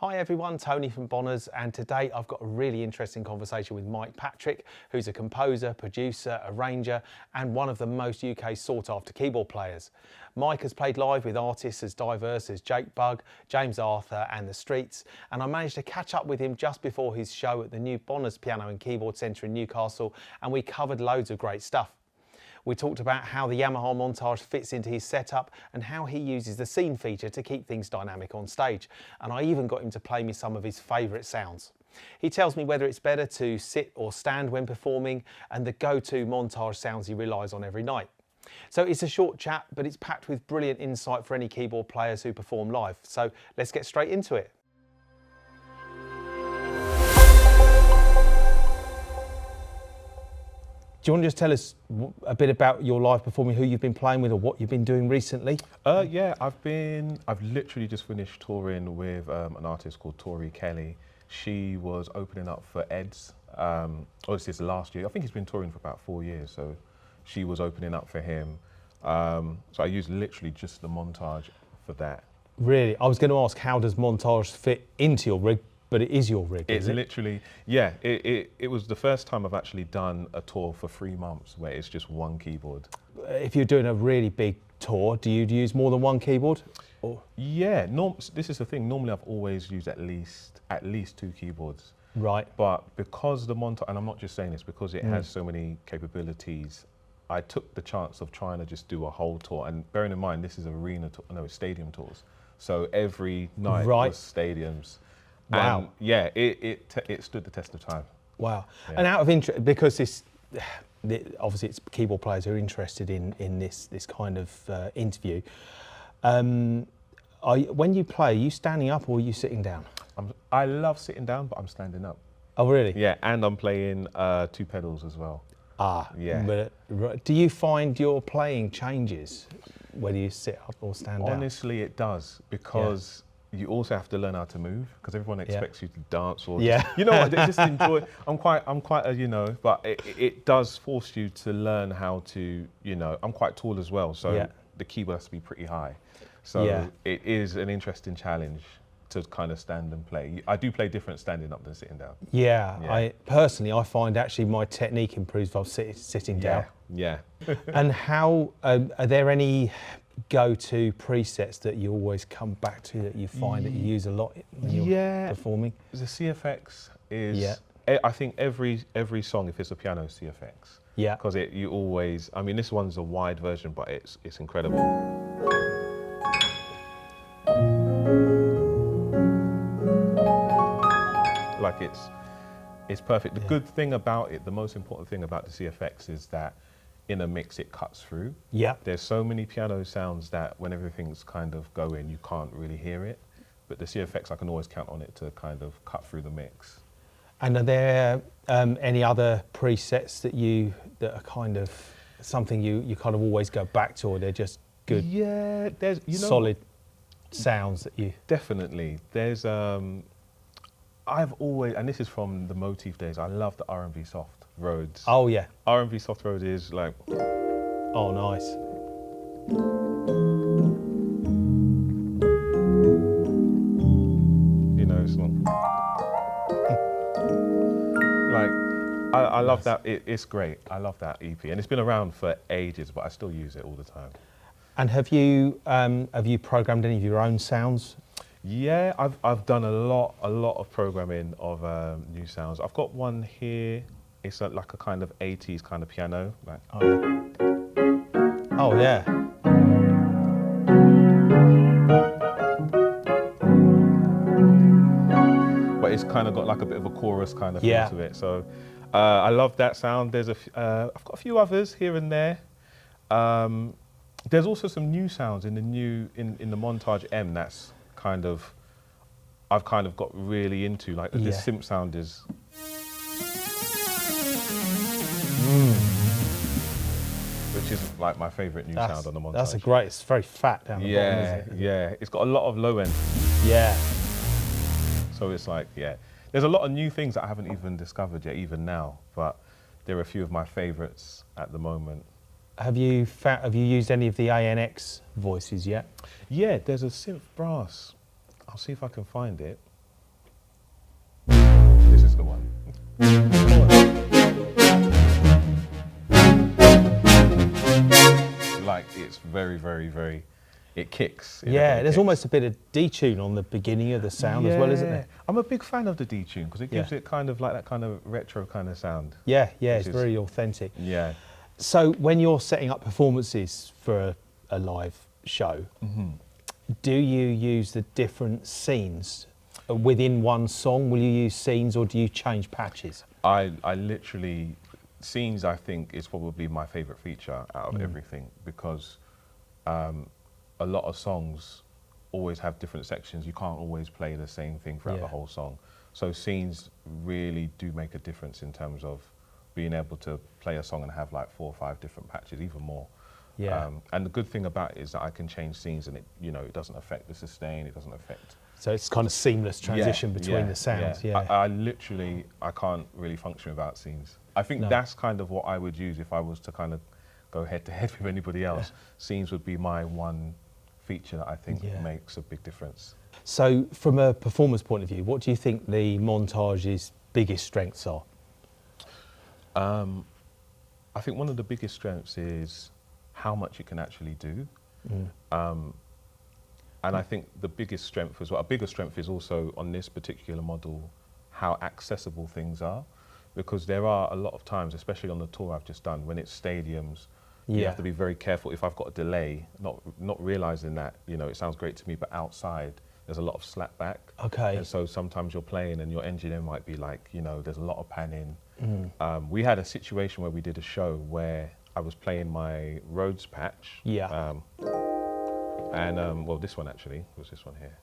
Hi everyone, Tony from Bonners, and today I've got a really interesting conversation with Mike Patrick, who's a composer, producer, arranger, and one of the most UK sought after keyboard players. Mike has played live with artists as diverse as Jake Bugg, James Arthur and The Streets, and I managed to catch up with him just before his show at the new Bonners Piano and Keyboard Centre in Newcastle, and we covered loads of great stuff. We talked about how the Yamaha Montage fits into his setup and how he uses the scene feature to keep things dynamic on stage. And I even got him to play me some of his favourite sounds. He tells me whether it's better to sit or stand when performing and the go-to Montage sounds he relies on every night. So it's a short chat, but it's packed with brilliant insight for any keyboard players who perform live. So let's get straight into it. Do you want to just tell us a bit about your live performing, who you've been playing with or what you've been doing recently? Yeah, I've literally just finished touring with an artist called Tori Kelly. She was opening up for Ed's, obviously it's last year. I think he's been touring for about 4 years, so she was opening up for him. So I used literally just the Montage for that. Really? I was going to ask, how does Montage fit into your rig? But it is your rig, It's literally, yeah, it was the first time I've actually done a tour for 3 months where it's just one keyboard. If you're doing a really big tour, do you use more than one keyboard? Or? Yeah, this is the thing. Normally I've always used at least 2 keyboards. Right. But because the Montage, and I'm not just saying this, because it has so many capabilities, I took the chance of trying to just do a whole tour. And bearing in mind, this is arena tour, no, it's stadium tours. So every night was stadiums. Wow. And yeah, it stood the test of time. Wow. Yeah. And out of interest, because obviously it's keyboard players who are interested in this kind of interview. When you play, are you standing up or are you sitting down? I love sitting down, but I'm standing up. Oh, really? Yeah, and I'm playing 2 pedals as well. Ah, yeah. But do you find your playing changes whether you sit up or stand down? Honestly, it does, because you also have to learn how to move, because everyone expects you to dance or just, you know what, they just enjoy. I'm quite a, you know, but it does force you to learn how to, you know, I'm quite tall as well, so the keyboard has to be pretty high. So it is an interesting challenge to kind of stand and play. I do play different standing up than sitting down. Yeah. I personally, I find actually my technique improves if I'm sitting down. Yeah. And how, are there any go-to presets that you always come back to that you find that you use a lot when you're performing? The CFX is, I think every song, if it's a piano, is CFX. Yeah. Because you always, I mean, this one's a wide version, but it's incredible. Like it's perfect. The good thing about it, the most important thing about the CFX is that in a mix it cuts through. Yeah. There's so many piano sounds that when everything's kind of going, you can't really hear it. But the CFX, I can always count on it to kind of cut through the mix. And are there any other presets that are kind of something you kind of always go back to, or they're just good? Yeah, there's solid sounds that you definitely. There's I've always, and this is from the Motif days, I love the R&B soft Rhodes. Oh yeah. R&B soft Rhodes is like, oh nice. You know, it's not like, I love that. It's great. I love that EP, and it's been around for ages, but I still use it all the time. And have you programmed any of your own sounds? Yeah, I've done a lot of programming of new sounds. I've got one here. It's like a kind of 80s kind of piano. Like, oh yeah. But it's kind of got like a bit of a chorus kind of feel to it. So I love that sound. There's I've got a few others here and there. There's also some new sounds in the Montage M that's kind of, I've kind of got really into, like this synth sound is. Which is like my favourite new sound on the Montage. That's a great, it's very fat down the bottom, isn't it? Yeah, it's got a lot of low end. Yeah. So it's like, there's a lot of new things that I haven't even discovered yet, even now, but there are a few of my favourites at the moment. Have you used any of the ANX voices yet? Yeah, there's a synth brass. I'll see if I can find it. the one. Like it's very, very, very. It kicks. Yeah, there's almost a bit of detune on the beginning of the sound as well, isn't there? I'm a big fan of the detune because it gives it kind of like that kind of retro kind of sound. Yeah, it's very authentic. Yeah. So when you're setting up performances for a live show, do you use the different scenes within one song? Will you use scenes or do you change patches? I literally, scenes I think is probably my favourite feature out of everything because a lot of songs always have different sections. You can't always play the same thing throughout the whole song. So scenes really do make a difference in terms of being able to play a song and have like 4 or 5 different patches, even more. Yeah. And the good thing about it is that I can change scenes and it doesn't affect the sustain, it doesn't affect. So it's kind of seamless transition between the sounds. Yeah. I literally, I can't really function without scenes. I think that's kind of what I would use if I was to kind of go head to head with anybody else. Scenes would be my one feature that I think makes a big difference. So from a performance point of view, what do you think the Montage's biggest strengths are? I think one of the biggest strengths is how much it can actually do. And I think the biggest strength as well, a bigger strength is also on this particular model, how accessible things are. Because there are a lot of times, especially on the tour I've just done, when it's stadiums, you have to be very careful. If I've got a delay, not realizing that, it sounds great to me, but outside there's a lot of slap back. Okay. And so sometimes you're playing and your engineer might be like, there's a lot of panning. We had a situation where we did a show where I was playing my Rhodes patch. Yeah. Well, this one actually was this one here.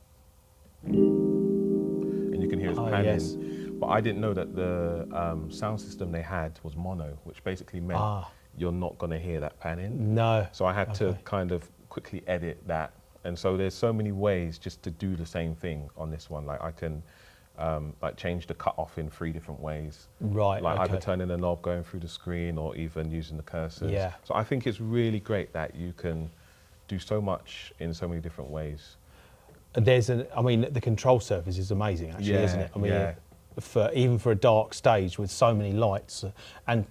And you can hear it's panning. Yes. But I didn't know that the sound system they had was mono, which basically meant you're not going to hear that panning. No. So I had to kind of quickly edit that. And so there's so many ways just to do the same thing on this one. Like I can like change the cutoff in 3 different ways. Right. Like either turning the knob, going through the screen, or even using the cursors. Yeah. So I think it's really great that you can do so much in so many different ways. The control surface is amazing, actually, isn't it? I mean, even for a dark stage with so many lights, and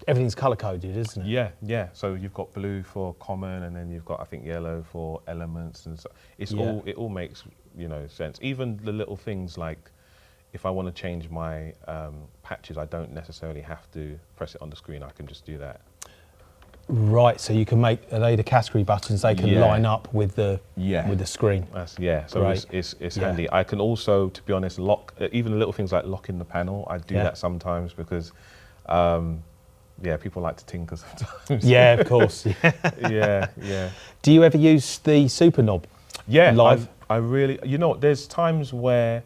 everything's color coded, isn't it? Yeah. So you've got blue for common, and then you've got, I think, yellow for elements, and so it all makes sense. Even the little things like, if I want to change my patches, I don't necessarily have to press it on the screen. I can just do that. Right, so you can make the category buttons. They can line up with the screen. So it's handy. I can also, to be honest, lock even the little things like locking the panel. I do that sometimes because, people like to tinker sometimes. Yeah, of course. Yeah. Do you ever use the super knob? Yeah, live. I really. There's times where,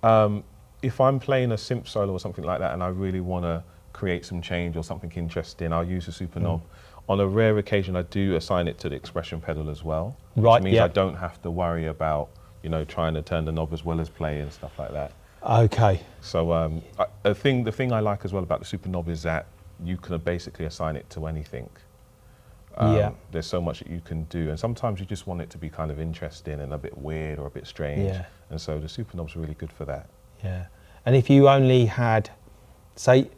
if I'm playing a synth solo or something like that, and I really want to create some change or something interesting, I'll use a super knob. On a rare occasion, I do assign it to the expression pedal as well. Right, which means I don't have to worry about, trying to turn the knob as well as play and stuff like that. Okay. So the thing I like as well about the super knob is that you can basically assign it to anything. There's so much that you can do, and sometimes you just want it to be kind of interesting and a bit weird or a bit strange. Yeah. And so the super knob's really good for that. Yeah. And if you only had, say,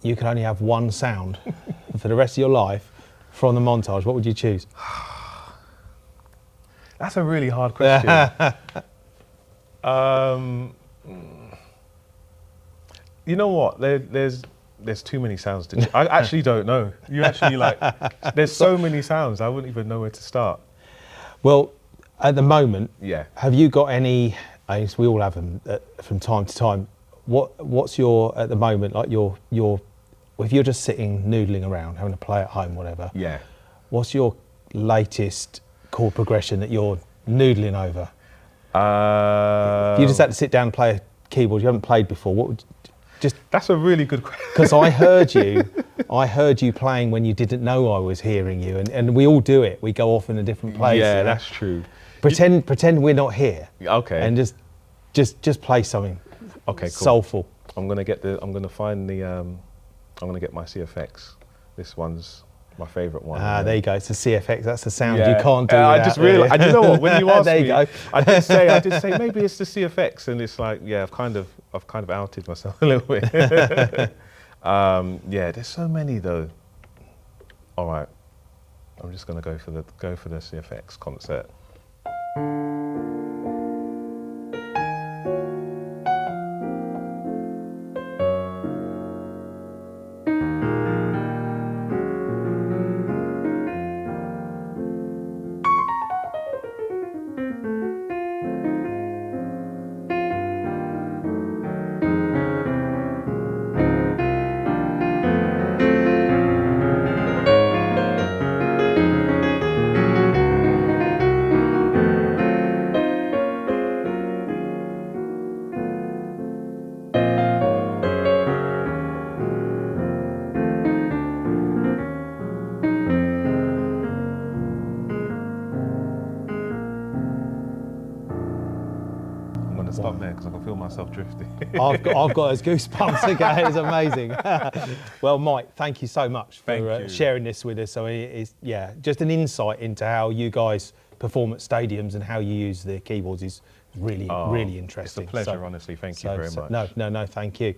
you could only have one sound for the rest of your life from the Montage, what would you choose? That's a really hard question. You know what? There's too many sounds to. I actually don't know. You actually there's so many sounds. I wouldn't even know where to start. Well, at the moment, have you got any? I guess we all have them from time to time. What's your at the moment like your if you're just sitting noodling around having a play at home, whatever? Yeah. What's your latest chord progression that you're noodling over? If you just had to sit down and play a keyboard you haven't played before, what would That's a really good question. Because I heard you playing when you didn't know I was hearing you, and we all do it. We go off in a different place. Yeah, that's true. Pretend we're not here. Okay. And just play something. Okay, cool. Soulful. I'm gonna get my CFX. This one's my favourite one. Ah, yeah. there you go. It's a CFX. That's the sound Yeah. you can't do. I without, just realised. And you know what? When you asked there you me, go. I did say maybe it's the CFX, and it's like, yeah, I've kind of outed myself a little bit. Yeah, there's so many though. All right, I'm just gonna go for the CFX concert. Stop there because I can feel myself drifting. I've got those goosebumps again. It's amazing. Well, Mike, thank you so much for sharing this with us. So it's just an insight into how you guys perform at stadiums and how you use the keyboards is really interesting. It's a pleasure, honestly. Thank you very much. No, thank you.